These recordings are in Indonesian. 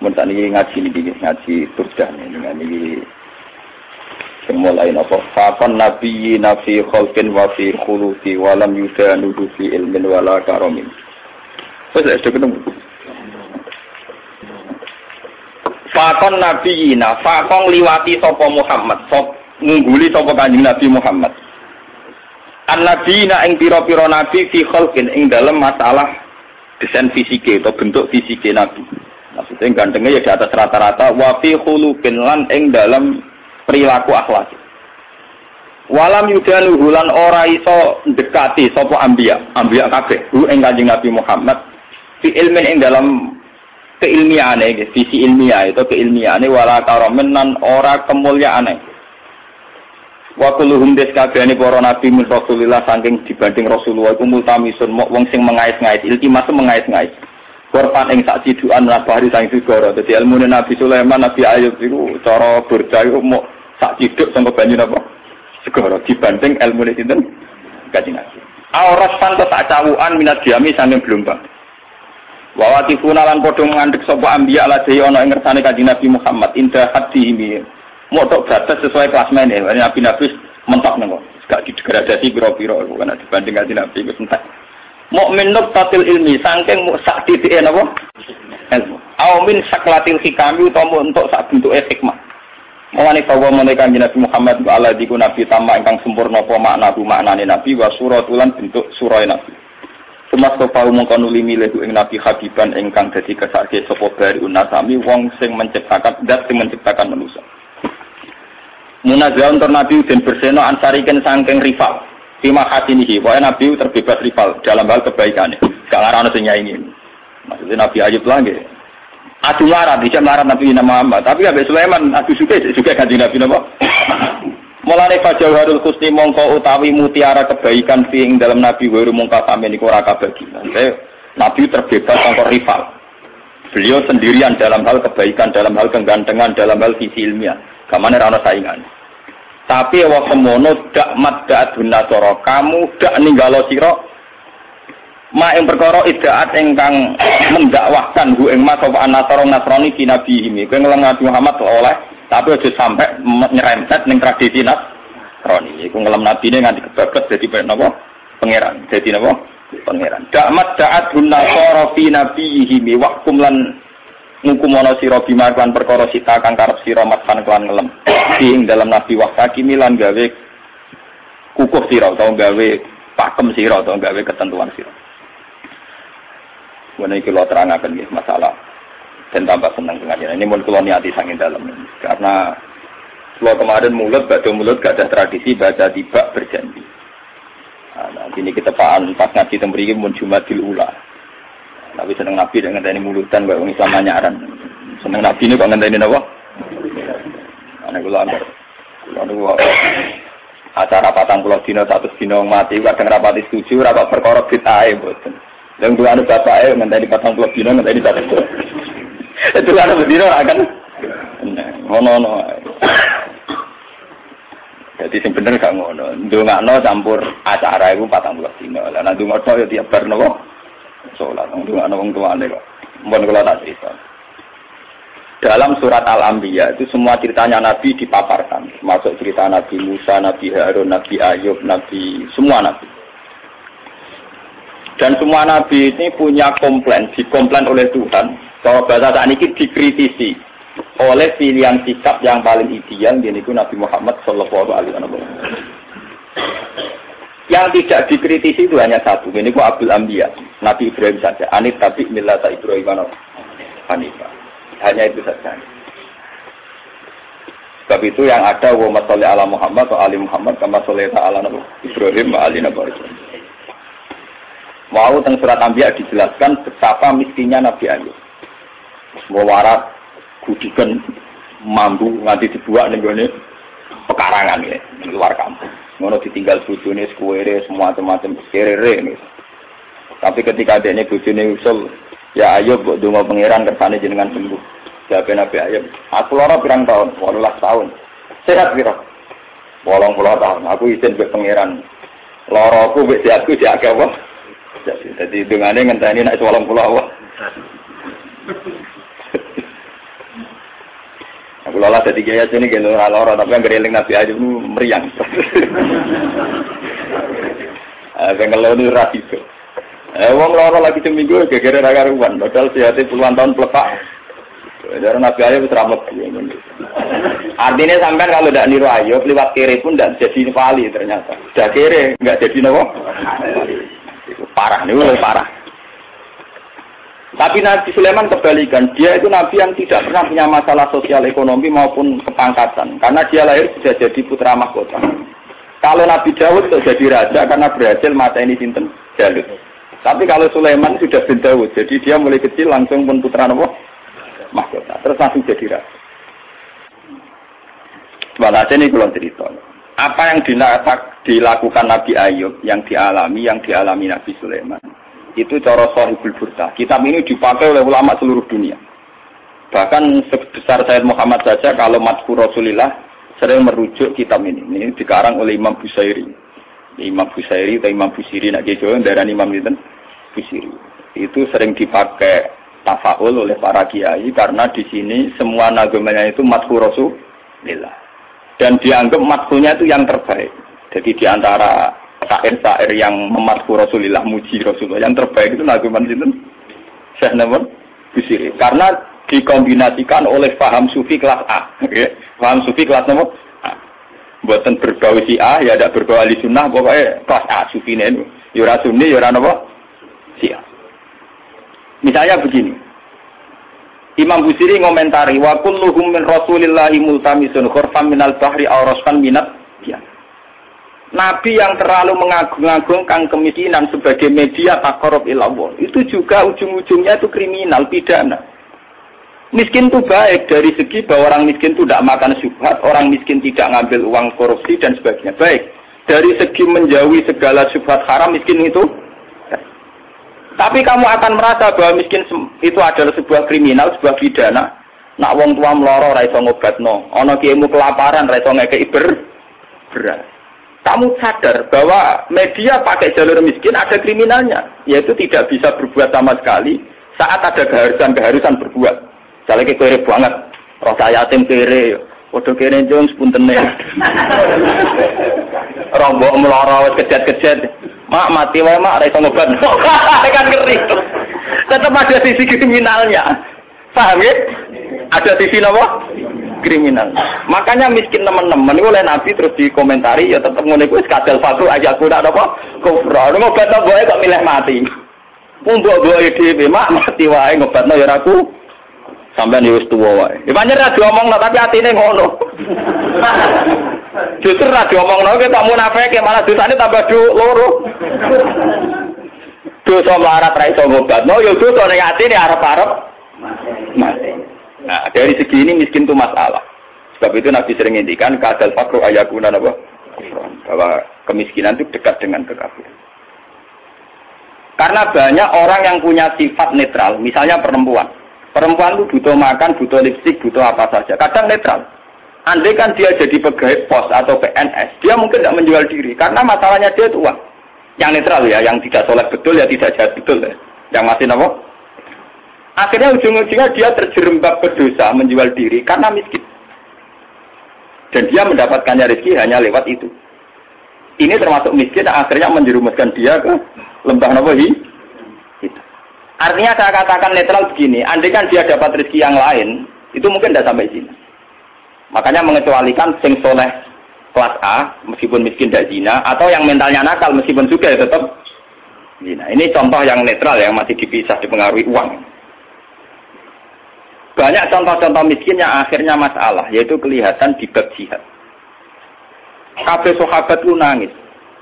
mun tani ngaji niki ngaji turjan ini mulai apa faqan nabiyina fi khalqin wa fi khuluqi wa lam yudanu fi ilmin wala karamin. Wes ketemu. Faqan nabiyina faqan liwati sapa Muhammad sop ngungguli sapa Kanjeng Nabi Muhammad. An-nabiyina ing pira-pira nabi fi khalqin ing dalam masalah desain fisike atau bentuk fisike nabi. Maksudnya gantengnya ya di atas rata-rata wa fi khuluqin lan ing dalam perilaku akhlak. Walam yudanu hulan ora iso dekati sapa anbiya kabeh hu ing Kanjeng Nabi Muhammad fi ilmin ing dalam keilmiahane visi ilmiah itu keilmiahane wala karamen nan ora kemuliaane. Wa kulluhum deskabehane para nabi min Rasulillah saking dibanding Rasulullah iku multamisun wong sing mengais-ngais iltimas mengais-ngais. Korban ing sak cidukan nabari sang segara. Dadi ilmune Nabi Sulaiman, Nabi Ayub iku cara burda iku mok sak ciduk sangka banyu napa? Segara dibanding ilmune sinten? Kanjeng Nabi. Auras pantes sak cawukan minat diami saking gelombang. Wa watifuna lan padha ngandhek sapa anbiya ladhi ana ing ngersane Kanjeng Nabi Muhammad indah hadhi mok tok batas sesuai klasmene. Nabi-nabi mentok nang gak didegradasi pira-pira iku kan dibanding Kanjeng Nabi wis entek. Mukmin nuktatil ilmi saking sak titike napa ilmu au min saklatil hikami utawa untuk sak bentuke hikmah mulane bahwa menika Nabi Muhammad ala diku nabi tamak ingkang sempurna apa maknane nabi wa suratulan bentuk surah nabi semasa pau mongko nuli milih ing nabi habiban ingkang dadi kesake sapa bari unasami wong sing menciptakan zat sing menciptakan manusia munazzaun nabi den berseno ansariken saking rival Fima hasinihi, pokoknya Nabi terbebas rival dalam hal kebaikannya. Gak ngarana sing nyaingi. Maksudnya Nabi Ayub lagi. Adu larat, tidak larat Nabi Muhammad. Tapi Nabi Sulaiman, adu juga Kanjeng Nabi Muhammad. Mulane fajauharul husni mongko utawi mutiara kebaikan sing dalam Nabi waru mongko sampeyan iku ora kabagi. Nabi terbebas sangka rival. Beliau sendirian dalam hal kebaikan, dalam hal kegantengan, dalam hal visi ilmiah. Kamane ora ana saingan. Tapi wa semono dak maddaat nasara kamu dak ninggalo sira ma ing perkara idaat ingkang mendakwahkan hu ing mas apa nasara nasrani di nabi ini kowe ngelem Muhammad oleh tapi aja sampai nyerempet ning tradisi nasrani iku ngelem nabine nganti kebablas dadi napa pangeran dadi napa pangeran dak maddaat nasara fi nabiyhi wa kum lan ngukumono sira bimarwan perkara sita kang karep sira matkan kelan ngelem ing dalam nabi wahyaki milan gawe kukuh sira utawa gawe pakem sira utawa gawe ketentuan sira. Menawi kula terangaken nggih masalah dan tambah seneng dengan ini mun kula niati saking dalem karena kula kemarin mulut gak ada tradisi baca tiba berjanji. Nah, ini kita pas ngaji tembriki mun Jumadil Ula. Tapi seneng Nabi dengan ngenteni mulutan kok wong Islam nyaran. Seneng Nabi ini kok ngenteni napa? Ana kula anggere. Kula niku acara 40 dina 100 dina mati kadang rapati setuju ora kok perkara bid'ahe mboten. Lha kula anu bapake ngenteni 40 dina ngenteni 100. Itu ana bedino akan ngono-ngono. Jadi sing bener gak ngono. Ndongakno campur acara iku 40 dina. Lah nek ndonga tok ya tiap bar napa? Sholat, wong tuane kok. Mohon kula tak cerita. Dalam surat Al-Anbiya itu semua ceritanya Nabi dipaparkan, termasuk cerita Nabi Musa, Nabi Harun, Nabi Ayub, semua Nabi. Dan semua Nabi ini punya dikomplain oleh Tuhan. Kalau bahasa saat ini dikritisi oleh pilihan sikap yang paling ideal, yaitu Nabi Muhammad Sallallahu Alaihi Wasallam. Yang tidak dikritisi itu hanya satu, ini kok Abdul Anbiya, Nabi Ibrahim saja. Anit tabi millata Ibrahim Hanifah. Hanya itu saja. Sebab itu yang ada wa masalli ala Muhammad wa ali Muhammad kama shallaita ala Ibrahim wa ali Ibrahim. Mau teng surat Anbiya dijelaskan betapa miskinnya Nabi Ayub. Warat gudikan mambu nganti dibuat ning gone pekarangan ya, di luar kampung. Ngono ditinggal bojone sekuwere semua macam kerere nih. Tapi ketika adekne bojone usul, ya Ayub mbok donga pangeran kersane jenengan sembuh. Jawab Nabi Ayub, aku lara pirang tahun? 18 tahun. Sehat piro? 80 tahun. Aku izin mbek pangeran. Laraku mbek sehatku diake apa? Jadi dungane ngenteni nek 80 apa. Kalau lah jadi gaya sini gitu loro tapi yang gereling Nabi Ayub itu meriang. Kalau itu rasiko. Wong loro lagi seminggu gara-gara karuan, padahal sehatnya puluhan tahun pelepak. Jadi Nabi Ayub seramat. Artinya sampai kalau tidak niru Ayub, lewat kiri pun tidak jadi wali ternyata. Sudah kiri nggak jadi nopo. Parah nih, lebih parah. Tapi Nabi Sulaiman kebalikan, dia itu Nabi yang tidak pernah punya masalah sosial ekonomi maupun kepangkatan, karena dia lahir sudah jadi putra mahkota. Kalau Nabi Daud sudah jadi raja karena berhasil mateni sinten Jalut. Tapi kalau Sulaiman sudah bin Daud, jadi dia mulai kecil langsung pun putra mahkota, terus langsung jadi raja. Sebenarnya ini kalau cerita, apa yang dilakukan Nabi Ayub, yang dialami Nabi Sulaiman. Itu cara Shahihul Burda. Kitab ini dipakai oleh ulama seluruh dunia. Bahkan sebesar Sayyid Muhammad saja kalau Madhur Rasulillah sering merujuk kitab ini. Ini dikarang oleh Imam Busairi. Imam Busairi atau Imam Busiri nak Jawa darah Imam itu Busiri. Itu sering dipakai tafaul oleh para kiai karena di sini semua nagamanya itu Madhur Rasulillah. Dan dianggap madhurnya itu yang terbaik. Jadi di antara syair-syair yang memadhu Rasulillah, muji Rasulullah, yang terbaik itu naguman sinten Syekh Namun Busiri, karena dikombinasikan oleh paham sufi kelas A, okay? Paham sufi kelas nomor A, buatan berbau Syiah, ya ada berbau ahli sunnah, pokoknya kelas A sufi ini, yura sunni, yura nopo Syiah. Misalnya begini, Imam Busiri ngomentari, wa kulluhum min Rasulillahi multamisun khurfam minal bahri awraskan minat ya. Nabi yang terlalu mengagung-agungkan kemiskinan sebagai media taqarrub ilallah, itu juga ujung-ujungnya itu kriminal, pidana. Miskin itu baik dari segi bahwa orang miskin itu tidak makan syubhat, orang miskin tidak ngambil uang korupsi dan sebagainya. Baik. Dari segi menjauhi segala syubhat haram, miskin itu. Tapi kamu akan merasa bahwa miskin itu adalah sebuah kriminal, sebuah pidana. Nak wong tua meloro ra iso ngobatno, ana kiaimu kelaparan ra iso ngekeki beras. Kamu sadar bahwa media pakai jalur miskin ada kriminalnya, yaitu tidak bisa berbuat sama sekali saat ada keharusan berbuat. Misalnya kere banget, rasa yatim kere, waduh kere jong sepuntene, rombok meloro kejet-kejet, mak mati wae mak, rasa ngobat, kan ngeri. Tetap ada sisi kriminalnya, paham ya? Ada sisi apa? Kriminal. Makanya miskin teman-teman itu oleh Nabi terus dikomentari ya tetap ngono iku kadal fakru ajaku ndak apa kufra. Ngobatno boe kok milih mati. Mbok-mbok dhewe mak mati wae ngobatno ya aku sampean wis tuwa wae. Ya pancen ra diomongno tapi atine ngono. Justru ra diomongno ki tak munafik malah dosane tambah loro. Dosa melarat ra iso ngobatno ya dosa ning atine arep-arep mati. Nah, dari segi ini miskin itu masalah. Sebab itu Nabi sering ngendikan kadal fakru ayakuna apa? Bahwa kemiskinan itu dekat dengan kekafiran. Karena banyak orang yang punya sifat netral, misalnya perempuan. Perempuan itu butuh makan, butuh lipstik, butuh apa saja. Kadang netral. Andai kan dia jadi pegawai pos atau PNS, dia mungkin tidak menjual diri karena masalahnya dia itu uang. Yang netral ya, yang tidak soleh betul ya tidak jahat betul ya. Yang masih apa? Akhirnya ujung-ujungnya dia terjerembab berdosa menjual diri karena miskin. Dan dia mendapatkannya rezeki hanya lewat itu. Ini termasuk miskin akhirnya menjerumuskan dia ke lembah nawahi. Artinya saya katakan netral begini, andai kan dia dapat rezeki yang lain, itu mungkin tidak sampai sini. Makanya mengecualikan sing soleh kelas A, meskipun miskin tidak zina, atau yang mentalnya nakal meskipun juga tetap zina. Ini contoh yang netral yang masih dipisah dipengaruhi uang. Banyak contoh-contoh miskin yang akhirnya masalah, yaitu kelihatan di bab jihad. Kabeh sahabat itu nangis.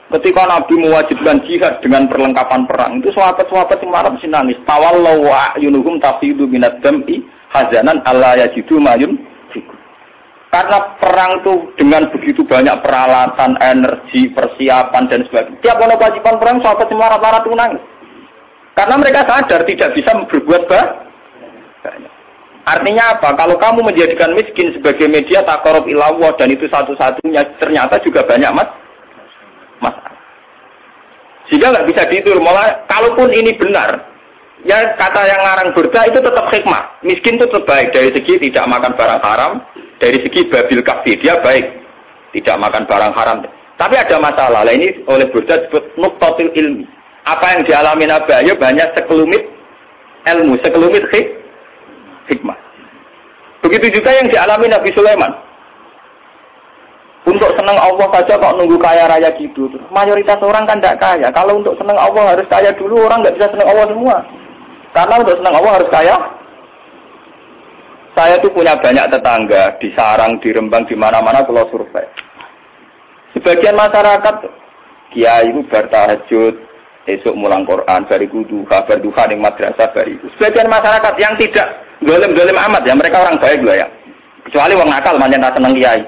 Ketika Nabi mewajibkan jihad dengan perlengkapan perang, itu sahabat-sahabat yang marah mesti nangis. Tawallau wa ayunuhum tafidu minad dam'i hazanan alla yajidu mayun. Karena perang itu dengan begitu banyak peralatan, energi, persiapan dan sebagainya. Tiap ada kewajiban perang, sahabat yang marah-marah itu nangis. Karena mereka sadar tidak bisa berbuat banyak. Artinya apa? Kalau kamu menjadikan miskin sebagai media taqarrub ilallah dan itu satu-satunya, ternyata juga banyak masalah. Sehingga nggak bisa diatur. Malah kalaupun ini benar, ya kata yang ngarang Burda itu tetap hikmah. Miskin itu terbaik dari segi tidak makan barang haram, Dari segi babil kafir dia baik, tidak makan barang haram. Tapi ada masalah. Lah ini oleh Burda disebut nuqtatul ilmi. Apa yang dialami Nabi Ayub hanya sekelumit ilmu, sekelumit hikmah. Begitu juga yang dialami Nabi Sulaiman. Untuk senang Allah saja kok nunggu kaya raya gitu. Mayoritas orang kan tidak kaya. Kalau untuk senang Allah harus kaya dulu, orang nggak bisa senang Allah semua. Karena untuk senang Allah harus kaya. Saya tuh punya banyak tetangga di Sarang, di Rembang, di mana-mana kalau survei. Sebagian masyarakat, kiai itu bertahajud, esok mulang Quran, bariku duha, berduha di madrasah, bariku. Sebagian masyarakat yang tidak golem-golem amat ya, mereka orang baik loh ya. Kecuali orang nakal, manjan tak senang kiai.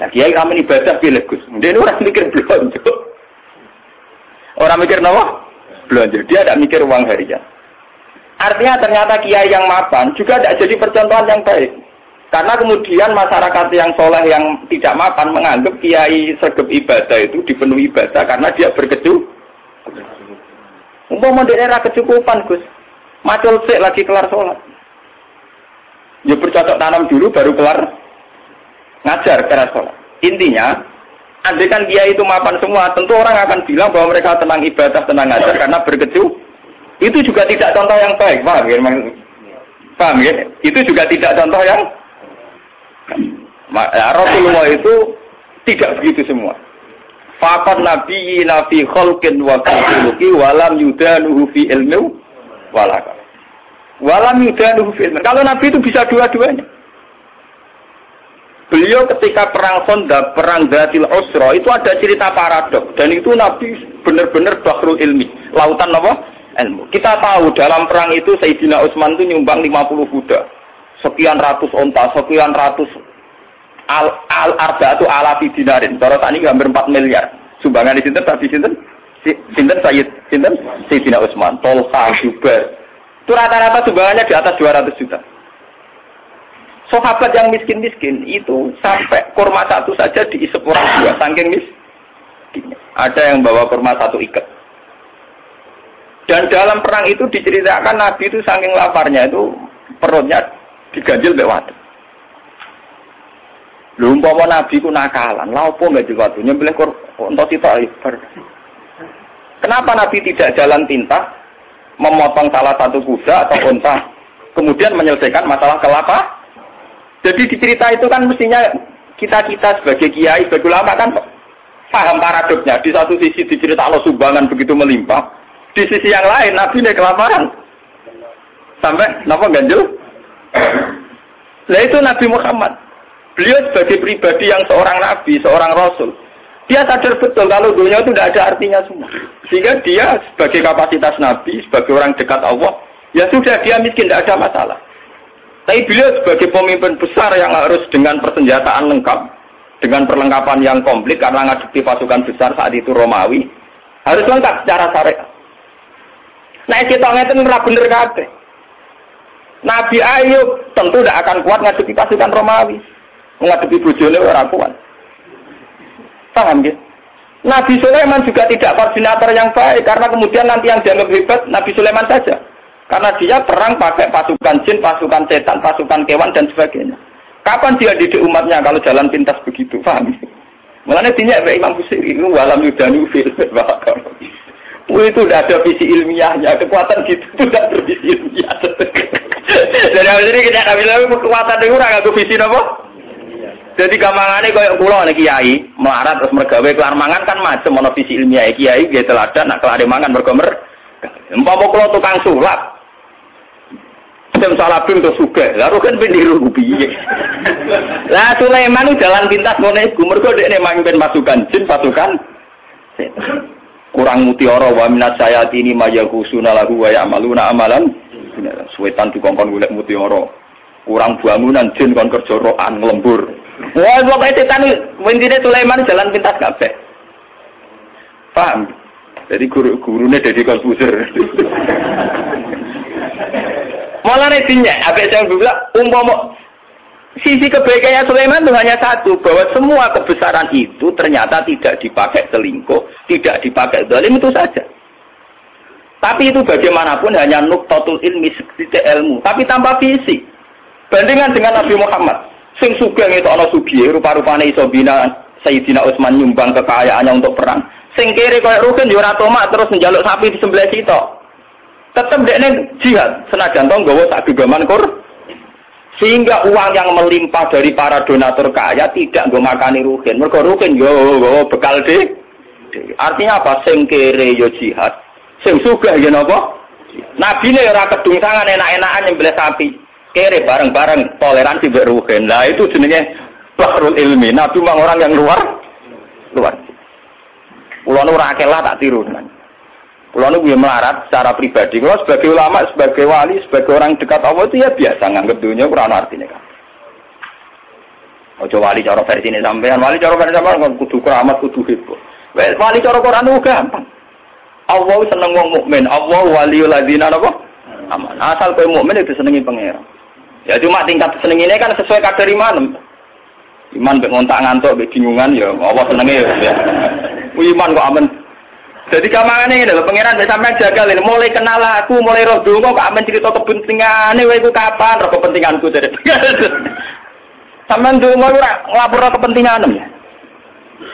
Nah kiai kami ibadah pilih Gus. Dia ini orang mikir belanja. Orang mikir apa? Belanja. Dia tidak mikir uang harian. Artinya ternyata kiai yang mapan juga tidak jadi percontohan yang baik. Karena kemudian masyarakat yang soleh yang tidak mapan menganggap kiai sergap ibadah itu dipenuhi ibadah karena dia berkecukupan. Umpama daerah kecukupan Gus, macul sik lagi kelar sholat. Ya bercocok tanam dulu baru kelar ngajar keras sholat. Intinya, andaikan kiai itu mapan semua, tentu orang akan bilang bahwa mereka tenang ibadah, tenang ngajar karena berkecukupan. Itu juga tidak contoh yang baik, paham ya? Paham ya? Itu juga tidak contoh yang Rasulullah itu tidak begitu semua. Faqad nabi fi khalqin wa khuluqi walam yudanuhu fi ilmi walaka. Walam yudanuhu fi ilmi. Kalau nabi itu bisa dua-duanya. Beliau ketika perang Khandaq, perang Dzatil Usra itu ada cerita paradok dan itu nabi benar-benar bahrul ilmi, lautan apa? Ilmu. Kita tahu dalam perang itu Sayyidina Utsman itu nyumbang 50 kuda, sekian ratus onta, sekian ratus al-arba'atu alafi dinarin. Cara tadi hampir 4 miliar. Sumbangan di sinten tapi sinten Sayyidina Utsman, Tolha, Zubair. Itu rata-rata sumbangannya di atas 200 juta. Sahabat yang miskin-miskin itu sampai kurma satu saja diisep orang dua, saking miskin. Ada yang bawa kurma satu ikat. Dan dalam perang itu diceritakan Nabi itu saking laparnya itu perutnya diganjil mbek watu. Lha umpama Nabi ku nakalan, lha opo enggak diwatu nyembelih untuk sitok ibar. Kenapa Nabi tidak jalan pintas memotong salah satu kuda atau unta kemudian menyelesaikan masalah kelapa? Jadi di cerita itu kan mestinya kita sebagai kiai, sebagai ulama kan paham paradoknya. Di satu sisi dicerita Allah sumbangan begitu melimpah, di sisi yang lain Nabi ini kelaparan sampai napa ganjil. Nah itu Nabi Muhammad. Beliau sebagai pribadi yang seorang Nabi, seorang Rasul, dia sadar betul kalau dunia itu tidak ada artinya semua. Sehingga dia sebagai kapasitas Nabi, sebagai orang dekat Allah, ya sudah dia miskin, tidak ada masalah. Tapi beliau sebagai pemimpin besar yang harus dengan persenjataan lengkap, dengan perlengkapan yang komplit karena ngadepi pasukan besar saat itu Romawi, harus lengkap secara syariat. Nah kita ngeten ora bener kabeh. Nabi Ayub tentu tidak akan kuat ngadepi pasukan Romawi. Ngadepi bojone ora kuat. Paham ya? Nabi Sulaiman juga tidak koordinator yang baik karena kemudian nanti yang dianggap hebat Nabi Sulaiman saja. Karena dia perang pakai pasukan jin, pasukan setan, pasukan kewan dan sebagainya. Kapan dia didik umatnya kalau jalan pintas begitu? Paham? Mulanya dinyak Imam Busiri itu walam yudanu fil bakar. Itu tidak ada visi ilmiahnya, kekuatan gitu itu tidak bervisi ilmiah. Jadi ini kita bilang kekuatan itu orang aku visi apa? Jadi gampangannya kayak pulau nih kiai melarat terus mergawe kelar mangan kan macam mana visi ilmiah kiai dia teladan nak kelar mangan bergomer. Empama kalau tukang sulap, sem salabim terus suka, lalu kan pendiru piye. Lah Sulaiman itu jalan pintas ngono iku mergo dekne mamimpin pasukan jin, pasukan kurang mutiara wa minas sayatini mayaghusuna lahu wa ya'maluna amalan suwetan dikongkon golek mutiara kurang bangunan jin kon kerja rokan nglembur wah pokoke setan intine Sulaiman jalan pintas kabeh paham jadi gurune Deddy Corbuzier malah netinya apik saya bilang umpama sisi kebaikannya Sulaiman itu hanya satu, bahwa semua kebesaran itu ternyata tidak dipakai selingkuh, tidak dipakai zalim itu saja. Tapi itu bagaimanapun hanya nuqtatul ilmi, sedikit ilmu, tapi tanpa visi. Bandingan dengan Nabi Muhammad. Sing sugih ngetokno sugih rupa-rupane iso bina Sayyidina Utsman nyumbang kekayaannya untuk perang. Sing kere koyo Rukin yo ora tomak terus njaluk sapi di sebelah sitok. Tetep dekne jihad senajan to nggawa sak gegaman kur. Sehingga uang yang melimpah dari para donatur kaya tidak nggo makani Rukin. Mergo Rukin yo bekal deh. Artinya apa? Sing kere yo jihad. Sing sugih yo napa? Nabine ora kedungsangan enak-enakan nyembelih sapi. Kere bareng-bareng toleransi mbek Ruhin. Lah itu jenenge bahrul ilmi. Nabi memang orang yang luar. Kulo nu ora akelah tak tiru tenan. Kulo nu melarat secara pribadi. Kulo sebagai ulama, sebagai wali, sebagai orang dekat Allah itu ya biasa nganggep dunia ora ana artine kan. Ojo wali cara versi ini sampean, wali cara versi sampean kudu keramat, kudu heboh. Wali cara Quran itu gampang. Allah seneng wong mukmin, Allah waliul ladzina napa? Aman. Asal kowe mukmin itu senengi pangeran. Ya cuma tingkat senengine kan sesuai kadar iman. Iman mbek ngontak ngantuk mbek bingungan ya Allah senenge ya. Iman kok aman. Jadi kamangane ngene lho pangeran nek sampean jagal mulai kenal aku, mulai roh donga kok amen cerita kepentingane kowe iku kapan roh kepentinganku jare. Sampeyan donga ora nglapor kepentinganem ya.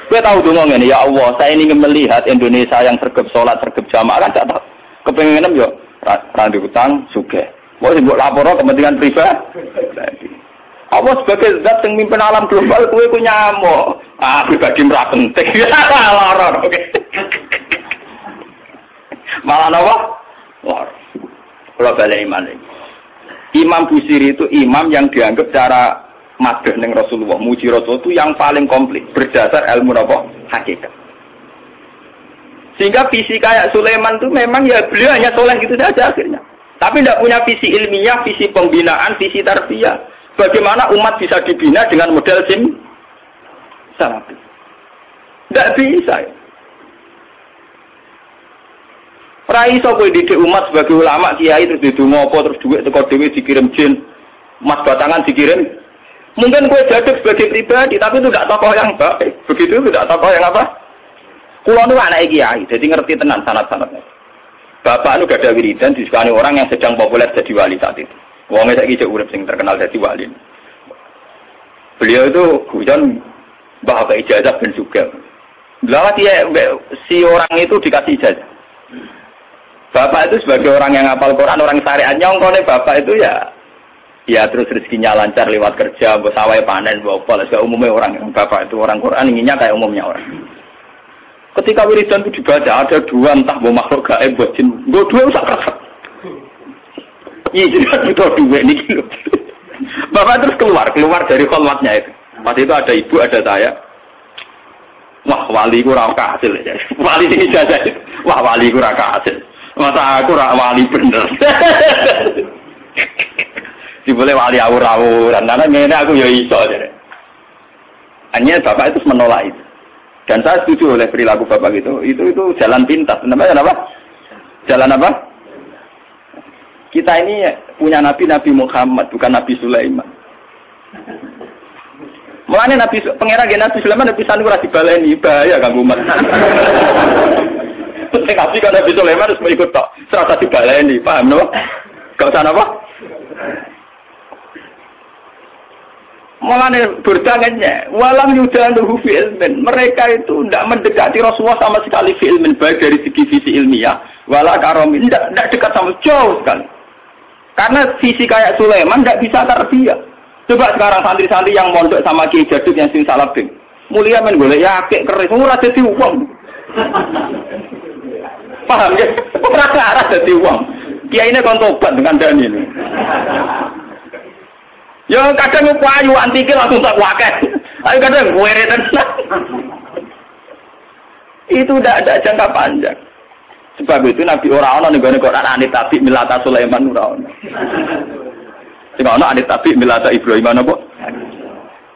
Kowe tahu donga ngene ya Allah, saya ingin melihat Indonesia yang sergap salat, sergap jamaah kan tak tahu. Kepengenem yo ra ndek utang sugih. Mau mbok lapor kepentingan pribadi. Allah sebagai zat yang mimpin alam global kowe ku nyamuk. Pribadi ora penting. Loror. Oke. Malah napa? Lor. Kalau balik iman ini. Imam Busiri itu imam yang dianggap cara madhah ning Rasulullah, muji Rasul itu yang paling komplit berdasar ilmu napa? Hakikat. Sehingga visi kayak Sulaiman itu memang ya beliau hanya soleh gitu saja akhirnya. Tapi tidak punya visi ilmiah, visi pembinaan, visi tarbiyah. Bagaimana umat bisa dibina dengan model salafi? Tidak bisa ya. Rai iso kowe didik umat sebagai ulama kiai terus didonga apa terus duit teko dhewe dikirim jin, emas batangan dikirim. Mungkin kowe jadi sebagai pribadi tapi itu tidak tokoh yang baik. Begitu tidak tokoh yang apa? Kulo nu anak kiai, jadi ngerti tenan sanad-sanadnya. Bapak nu gak ada wiridan disukani orang yang sedang populer jadi wali saat itu. Wong saiki cek urip sing terkenal jadi wali. Beliau itu hujan bahwa ijazah ben juga. Lalu dia si orang itu dikasih ijazah. Bapak itu sebagai orang yang hafal Quran, orang syariat nyongkone bapak itu ya terus rezekinya lancar lewat kerja, sawah panen, apa lah umumnya orang yang bapak itu orang Quran inginnya kayak umumnya orang. Ketika wiridan itu dibaca ada dua entah mau makhluk gaib buat jin, dua usah kerasa. Iya jadi itu dua ini gitu. Bapak terus keluar dari kholwatnya itu. Pas itu ada ibu, ada saya. Wah wali kurang hasil ya. Wali ini jajah. Wah wali kurang hasil. Masa aku rak wali bener. Boleh wali awur-awuran. Karena ini aku ya iso. Hanya bapak itu menolak itu. Dan saya setuju oleh perilaku bapak itu jalan pintas. Namanya apa? Jalan apa? Kita ini punya Nabi Muhammad, bukan Nabi Sulaiman. Mulanya pangeran Nabi Sulaiman Nabi Sanu ora dibaleni bahaya kanggo umat. Sing Nabi kan Nabi Sulaiman harus mengikut tok. Serasa dibaleni, paham no? Gak usah apa? Mulanya berdangannya, walam yudanuhu fi ilmin. Mereka itu tidak mendekati Rasulullah sama sekali fi ilmin, baik dari segi visi ilmiah, wala karomin, tidak dekat sama jauh sekali. Karena visi kayak Sulaiman tidak bisa tarbiyah. Coba sekarang santri-santri yang mondok sama Kiai Jaduk yang sing salabing, mulia men golek yakik keris, ora dadi wong. Paham ya? Ora arah dadi wong. Kiai ini kon tobat dengan Daniel. Ya kadang payu antike langsung tak wakeh. Ayo kadang were tenan. Itu tidak ada jangka panjang. Sebab itu Nabi ora ana ning gone Quran anit tabi milata Sulaiman ora ana. Sing ana anit tabi milata Ibrahim napa?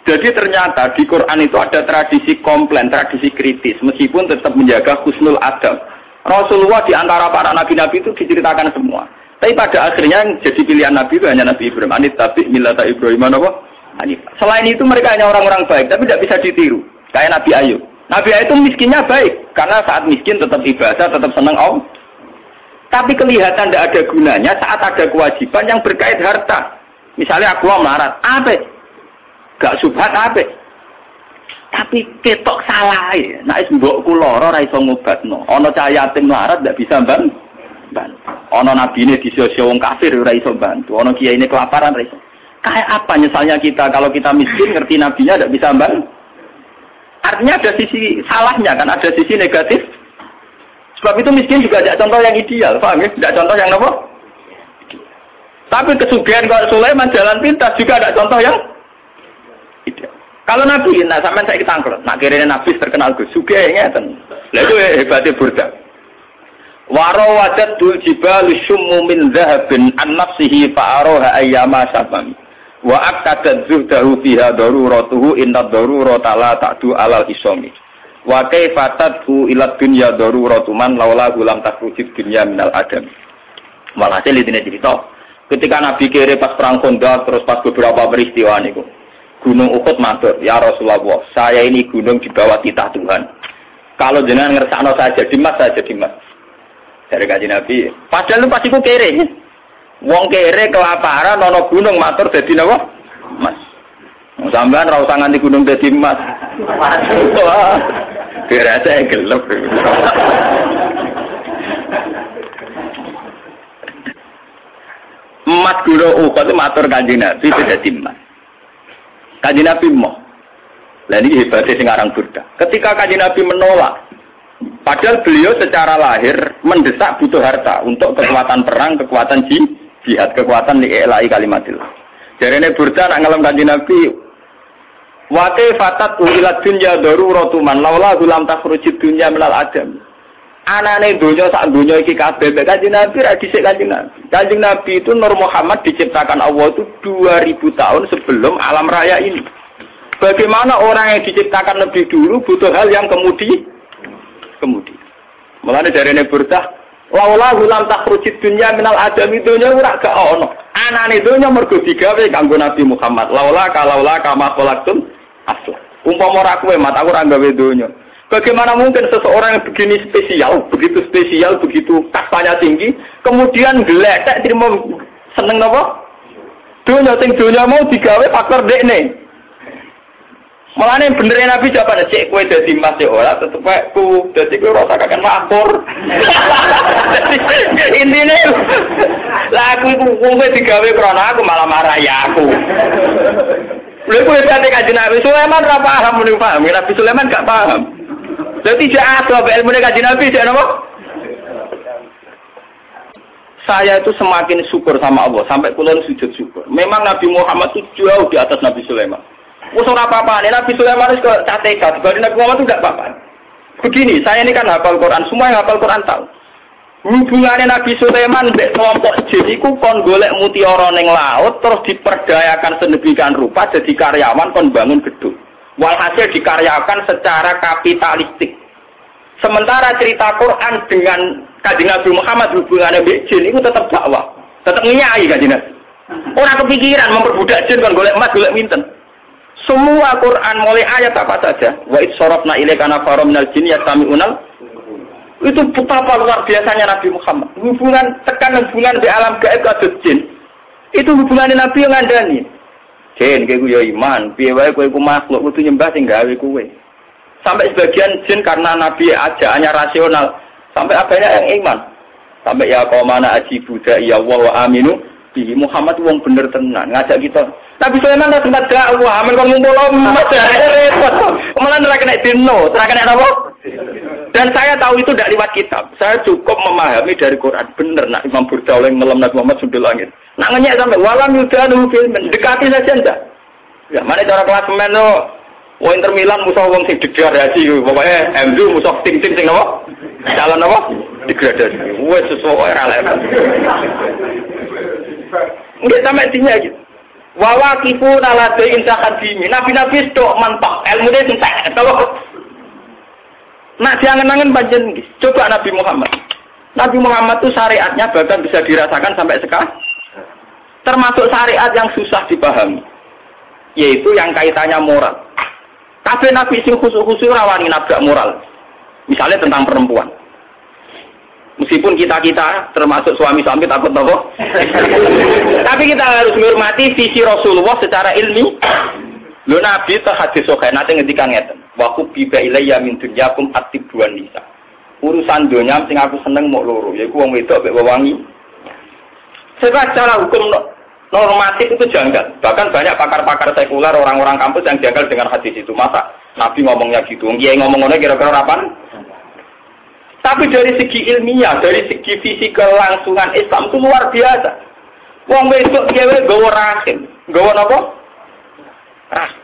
Jadi ternyata di Quran itu ada tradisi komplain, tradisi kritis meskipun tetap menjaga husnul adab. Rasulullah di antara para nabi-nabi itu diceritakan semua. Tapi pada akhirnya yang jadi pilihan Nabi itu hanya Nabi Ibrahim. Anit tabi milata Ibrahim apa? Selain itu mereka hanya orang-orang baik, tapi tidak bisa ditiru. Kayak Nabi Ayub. Nabi Ayub itu miskinnya baik, karena saat miskin tetap ibadah, tetap senang Allah. Tapi kelihatan tidak ada gunanya saat ada kewajiban yang berkait harta. Misalnya aku mau melarat, apa? Gak subhat apik. Tapi ketok salah ya. Nek mbokku lara ora iso ngobatno. Ana cah yatim larat ndak bisa bantu. Ana nabine disio-sio wong kafir ora iso bantu. Ana kiyaine kelaparan ora iso. Kayak apa nyesalnya kita kalau kita miskin ngerti nabinya ndak bisa bantu. Artinya ada sisi salahnya kan, ada sisi negatif. Sebab itu miskin juga ada contoh yang ideal, paham ya? Tidak contoh yang apa? Tapi kesugihan kalau Sulaiman jalan pintas juga ada contoh yang ideal. Kalau Nabi, nah sampai saya ketangkel, nak kira-kira Nabi terkenal Gus, sugih ngeten. Lah itu hebatnya Burda. Waro wajad dul jibal syummu min dhahabin an nafsihi fa'aroha ayyama sabam. Wa akadat zuhdahu fiha daruratuhu inna darurata la ta'du alal isomi. Wa kaifatatu ila dunya daruratu man laula lam takrujid dunya minal adam. Walhasil ini cerita. Ketika Nabi kere pas perang Khandaq terus pas beberapa peristiwa niku. Gunung Uhud matur, "Ya Rasulullah, saya ini gunung di bawah titah Tuhan. Kalau jenengan ngersakno saya jadi mas, saya jadi mas." Dari Kanjeng Nabi, padahal lu pasti ku kere. Wong kere kelaparan ana gunung matur dadi napa? Mas. Sampeyan ora usah nganti gunung dadi mas. Waduh. Kira saya gelap. Emas gunung Uhud itu matur Kanjeng Nabi dadi emas. Kanjeng Nabi mau. Lah ini hebatnya sing aran Burda. Ketika Kanjeng Nabi menolak, padahal beliau secara lahir mendesak butuh harta untuk kekuatan perang, kekuatan jihad, kekuatan li'ilai kalimatillah. Jarene Burda nak ngalem Kanjeng Nabi, wa kaifatat ila dunya daruratu man laula lam takhrujid dunya minal adam. Anane donya sak donya iki kabeh Kanjeng Nabi ra dhisik Kanjeng Nabi. Kanjeng Nabi itu Nur Muhammad diciptakan Allah itu 2000 tahun sebelum alam raya ini. Bagaimana orang yang diciptakan lebih dulu butuh hal yang kemudian. Mulane jarene Burdah, laula lam takhrujid dunya minal adam donya ora gak ono. Anane donya mergo digawe kanggo Nabi Muhammad. Laula kama khalaqtum asla. Umpama ora kowe mat aku ora gawe donya. Bagaimana mungkin seseorang yang begini spesial, begitu kastanya tinggi, kemudian geletek terima seneng napa? Donya sing donya mau digawe faktor dekne. Mulane benernya Nabi jawaban cek kowe dadi mas ya ora tetep ku dadi kowe ora usah kakek makmur. Intine lah aku wong digawe krana aku malah marah ya aku. Lha kowe dadi Kanjeng Nabi Sulaiman ora paham muni paham, Nabi Sulaiman gak paham. Jadi tidak ada ilmu Kanjeng Nabi tidak apa? Saya itu semakin syukur sama Allah sampai kula sujud syukur. Memang Nabi Muhammad itu jauh di atas Nabi Sulaiman. Wes ora apa-apa, Nabi Sulaiman itu cateka, dibanding Nabi Muhammad itu tidak apa-apa. Begini, saya ini kan hafal Quran, semua yang hafal Quran tahu. Hubungannya Nabi Sulaiman mbek kelompok jin iku kon golek mutiara ning laut terus diperdayakan sedemikian rupa jadi karyawan kon bangun gedung. Walhasil dikaryakan secara kapitalistik. Sementara cerita Quran dengan Kanjeng Nabi Muhammad hubungannya mbek jin itu tetap dakwah, tetap nyai Kanjeng Nabi. Orang kepikiran memperbudak jin kon golek emas, golek minten. Semua Quran mulai ayat apa saja, wa id sarafna ilaika nafarum minal jinni yastami'unal. Itu betapa luar biasanya Nabi Muhammad. Hubungan di alam gaib kados jin. Itu hubungannya Nabi yang ngandani. Jin kowe yo iman, piye wae kowe iku makhluk kudu nyembah sing gawe kowe. Sampai sebagian jin karena Nabi ajaannya rasional, sampai abahnya yang iman. Sampai ya qaumana ajibu ya Allah wa aminu bi Muhammad wong bener tenan ngajak kita. Nabi Sulaiman ora tempat dakwah, amen kon ngumpul umat repot. Malah ora kena dino, ora kena apa? Dan saya tahu itu tidak lewat kitab. Saya cukup memahami dari Quran. Bener nak Imam Burda oleh ngelam Nabi Muhammad sundul langit. Nak ngenyek sampai walam yudanu filmen dekati saja ndak. Ya mana cara klasemen lo? Wong Inter Milan musuh wong sing degradasi pokoknya MU musuh tim-tim sing apa? Calon apa? Degradasi. Wes sesuai ora lek. Nggih sampe dinya gitu. Wa waqifun ala da'in takadimi. Nabi-nabi stok mantap, ilmune entek. Kalau nak diangen-angen panjen coba Nabi Muhammad. Nabi Muhammad itu syariatnya bahkan bisa dirasakan sampai sekarang. Termasuk syariat yang susah dipahami. Yaitu yang kaitannya moral. Kabeh Nabi sing khusus-khusus rawani nabrak moral. Misalnya tentang perempuan. Meskipun kita termasuk suami-suami takut Tapi kita harus menghormati visi Rasulullah secara ilmi. Lho Nabi itu hadis sahih nate ngendikan ngeten. Wa kubiba ilayya min dunyakum atibuan nisa. Urusan dunia sing aku seneng mok loro, yaiku wong wedok mek wewangi. Secara hukum normatif itu janggal. Bahkan banyak pakar-pakar sekuler, orang-orang kampus yang janggal dengan hadis itu. Masa Nabi ngomongnya gitu? Kiai ngomong ngono kira-kira kapan? Tapi dari segi ilmiah, dari segi visi kelangsungan Islam itu luar biasa. Wong wedok dhewe nggawa rahim. Nggawa napa? Rahim.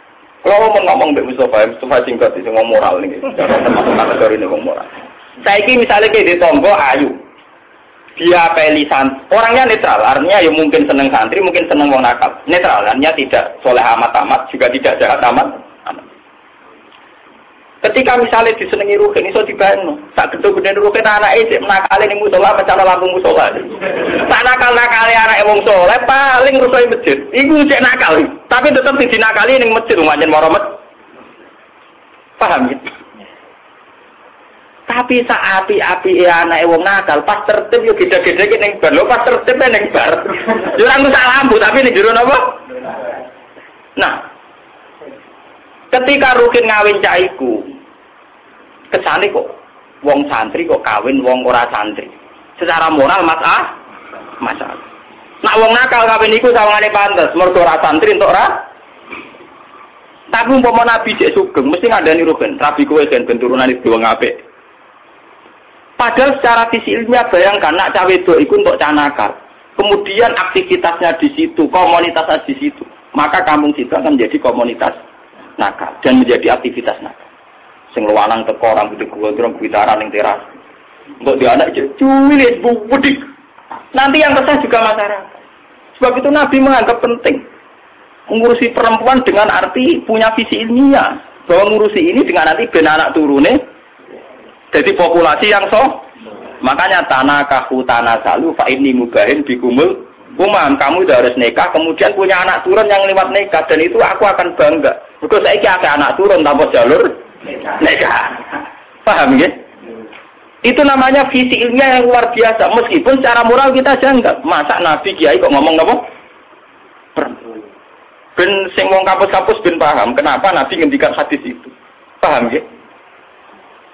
Kalau ngomong Mbak Mustafa singkat sing ngomong moral niki. Termasuk kategori ini ngomong moral. Saiki misalnya kayak di tonggo ayu. Dia pelisan, orangnya netral, artinya ya mungkin seneng santri, mungkin seneng wong nakal. Netral, artinya tidak soleh amat-amat, juga tidak jahat amat. Ketika misalnya disenengi Ruhin, iso dibayang, tak gedhe-gedhe Ruhin anake sik nakale ning musala, mencana lampu musala. Tak nakal-nakale anake wong soleh paling rusuhe masjid. Iku cek nakal, tapi tetep dinakali ning masjid, pancen moro masjid. Paham ya? Tapi saat api anak wong nakal pas tertib yo gede-gede ning bar lho pas tertib ning bar. Yo ora ngrusak lampu tapi ning jero napa? Nah. Ketika Rukin ngawin caiku kesane kok wong santri kok kawin wong ora santri. Secara moral masalah. Nak wong nakal kawin iku sawangane pantes mergo ora santri entuk ora. Tapi umpama Nabi cek sugeng mesti ngandani Rukin, rabi kowe ben turunan iki wong apik. Padahal secara visi ilmiah bayangkan nak cawe wedok itu untuk canakal. Kemudian aktivitasnya di situ, komunitasnya di situ. Maka kampung situ akan menjadi komunitas nakal dan menjadi aktivitas nakal. Sing luwanang teko orang gede gondrong gitaran ning teras. Untuk dia anak cuwilis budik. Nanti yang resah juga masyarakat. Sebab itu Nabi menganggap penting mengurusi perempuan dengan arti punya visi ilmiah. Bahwa ngurusi ini dengan nanti ben anak turune jadi populasi yang makanya tanah tanasalu fa inni mubahin bikumul umam, kamu udah harus nikah kemudian punya anak turun yang lewat nikah dan itu aku akan bangga. Because saiki akeh anak turun tanpa jalur nikah. Paham ya? Itu namanya visi ilmiah yang luar biasa. Meskipun secara moral kita janggal. Masa Nabi Kiai kok ngomong apa? Ben sing wong kampus-kampus ben paham kenapa Nabi ngendikan hadis itu. Paham ya?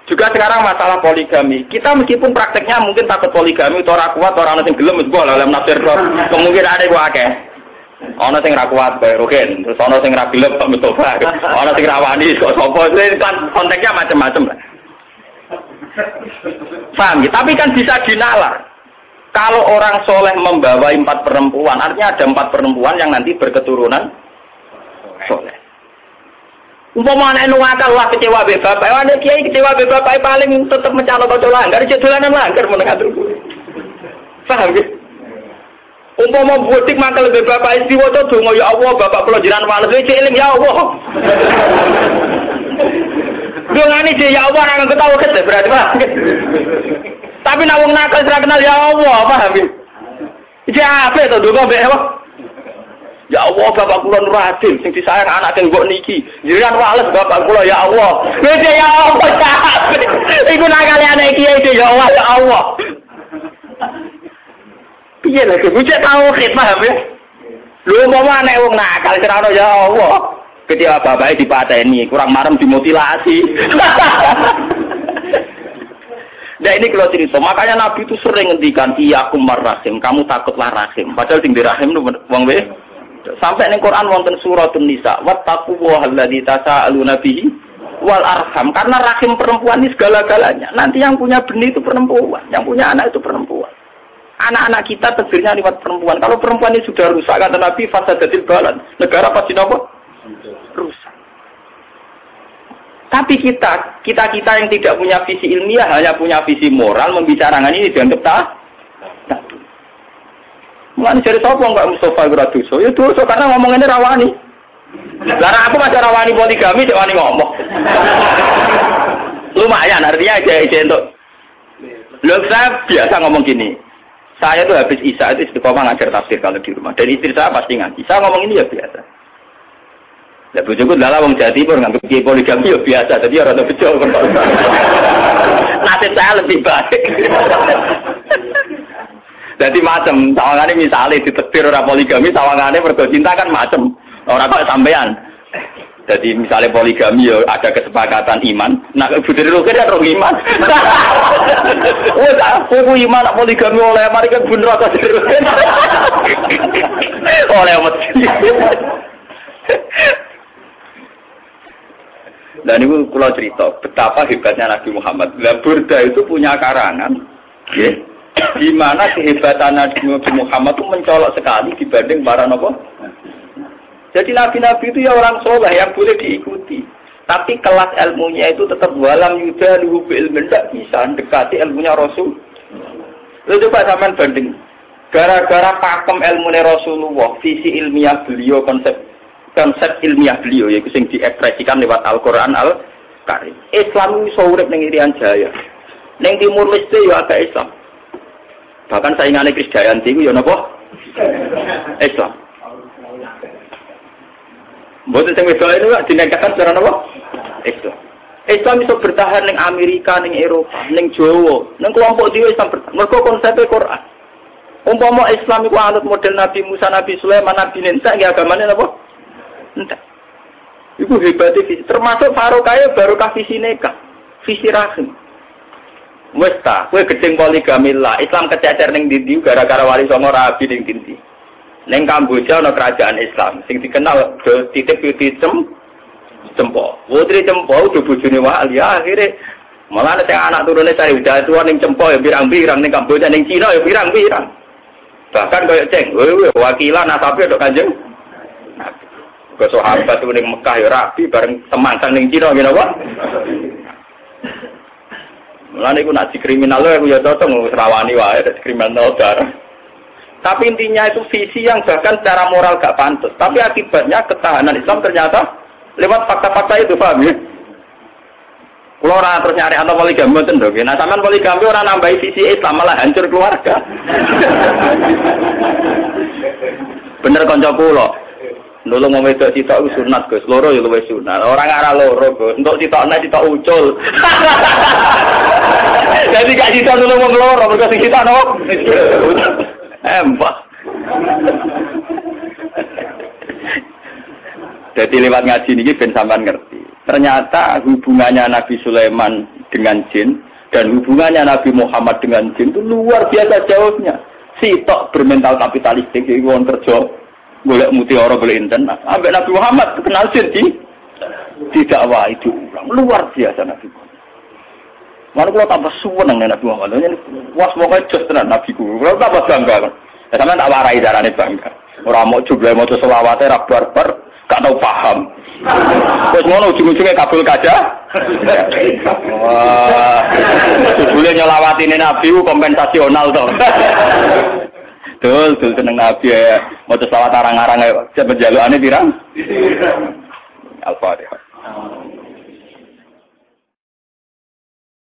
Juga sekarang masalah poligami. Kita meskipun prakteknya mungkin takut poligami, orang kuat, orang yang gelem, meskipun dalam nafsir kemungkinan ada yang akeh. Orang yang kuat, kayak Rukin. Terus orang yang gelem, Pak Mustafa. Orang yang rawani, kok sopo. Konteksnya macam-macam. Paham? Tapi kan bisa dinalar. Kalau orang soleh membawa 4 perempuan, artinya ada 4 perempuan yang nanti berketurunan soleh. Umpama anak nuwakal wah kecewa be bapak, anak kiai kecewa be bapak paling tetap mencalon kocok langgar, dolanan langgar menengah dulu. Paham ya? Umpama butik mantel be bapak istri waca donga ya Allah, bapak kula jiran males iki eling ya Allah. Dongane dhe ya Allah nang ketawa ket berarti Pak. Tapi nek wong nakal ora kenal ya Allah, paham ya? Iki ape to donga be apa? Ya Allah, bapak kula nur adil sing disayang anak sing mbok niki. Jiran wales bapak kula ya Allah. Wede ya Allah. Iku nakale anak iki ya Allah ya Allah. Piye lho kuwi tauhid paham ya? Lho mau anak wong nakal serana ya Allah. Ketika bapake dipateni, kurang marem dimutilasi. Nah ini kalau cerita, makanya Nabi itu sering ngendikan iyakum marrahim, kamu takutlah rahim. Padahal sing dirahim itu wong we. Sampai ning Quran wonten suratun Nisa, wattaqullaha alladzi tasaaluna bihi wal arham. Karena rahim perempuan ini segala-galanya. Nanti yang punya benih itu perempuan, yang punya anak itu perempuan. Anak-anak kita terdirinya lewat perempuan. Kalau perempuan ini sudah rusak, kata Nabi, fasadatil balad. Negara pasti apa? Rusak. Tapi kita yang tidak punya visi ilmiah, hanya punya visi moral, membicarakan ini dianggap tak. Mulane jare sapa enggak Mustafa ora dosa? Ya dosa karena ngomongane rawani. Lah aku masih rawani poligami cek wani ngomong. Lumayan artinya aja untuk. Lho saya biasa ngomong gini. Saya tuh habis Isya itu istiqomah ngajar tafsir kalau di rumah. Dan istri saya pasti ngaji. Saya ngomong ini ya biasa. Lah bojoku lala wong Jawa Timur nganggep kiai poligami ya biasa. Jadi ora ada bejo. Nasib saya lebih baik. Jadi macam, sawangane misalnya ditetir orang poligami, sawangane mergo cinta kan macam orang kok sampean. Jadi misalnya poligami ya ada kesepakatan iman. Nah, Budiri Roger ya rong iman. Wes aku iman poligami oleh mari kan bener apa terus. Oleh mesti. Dan ini kalau cerita betapa hebatnya Nabi Muhammad. Lah Burda itu punya karangan, ya, di mana kehebatan Nabi Muhammad itu mencolok sekali dibanding para nabi. Jadi nabi-nabi itu ya orang soleh yang boleh diikuti. Tapi kelas ilmunya itu tetap walam yuda luhu ilmu tidak bisa dekati ilmunya Rasul. Lalu coba sampean banding. Gara-gara pakem ilmunya Rasulullah, visi ilmiah beliau, konsep ilmiah beliau yaitu yang diekspresikan lewat Al-Quran Al-Karim. Islam itu urip ning Irian Jaya. Ning Timur Leste ya ada Islam. Bahkan saingannya Krisdayanti itu ya napa? Islam. Buat yang wedok itu dinegahkan secara apa? Islam bisa bertahan ning Amerika, ning Eropa, ning Jawa, ning kelompok dia Islam bertahan. Mereka konsepnya Quran. Umpama Islam itu anut model Nabi Musa, Nabi Sulaiman, Nabi Ninsa, ya agamanya apa? Entah. Itu hebatnya visi. Termasuk Farokaya barokah visi nikah, visi rahim. Westa, kue gedeng poligami lah. Islam kececer ning dindi gara-gara wali songo rabi ning dindi. Neng Kamboja ana kerajaan Islam sing dikenal titip Cempo. Putri Cempo udah bojone wali akhire malah nek anak turune cari udah tua ning Cempo ya pirang-pirang ning Kamboja ning Cina ya pirang-pirang. Bahkan koyo ceng, wakilan asape tok Kanjeng. Kok sahabat ning Mekah ya rapi bareng semangsang ning Cina ngene apa? Mulane iku nak dikriminal aku ya cocok ngrawani wae kriminal darah. Tapi intinya itu visi yang bahkan secara moral gak pantas. Tapi akibatnya ketahanan Islam ternyata lewat fakta-fakta itu, paham ya? Kalau orang terus nyari atau poligami itu dong. Nah, sampean poligami orang nambahi visi Islam malah hancur keluarga. Bener konco kula. Lho mau wedok sitok iku sunat, Gus. Loro ya luwih sunat. Orang arah loro, Gus. Untuk sitokne sitok ucul. Jadi gak sitok dulu wong loro, mergo sing sitok no. Mbah. Jadi lewat ngaji ini ben sampean ngerti. Ternyata hubungannya Nabi Sulaiman dengan jin dan hubungannya Nabi Muhammad dengan jin itu luar biasa jauhnya. Sitok bermental kapitalistik iki wong kerja golek mutiara golek internet. Ambek Nabi Muhammad kenal jin di dakwah itu luar biasa Nabi Muhammad. Lalu kalau tambah suweneng Nabi Muhammad, wah pokoknya jos tenan Nabi ku. Kalau tambah bangga kan. Ya sampean tak warai carane bangga. Ora mau jumlah maca selawate ra barbar, gak tau paham. Wis ngono ujung-ujunge kabul kaca. Wah. Jebule nyelawatine Nabi ku kompensasional to. Dul seneng Nabi ya. Maca selawat arang-arang ae. Jalukane pirang? Al-Fatihah.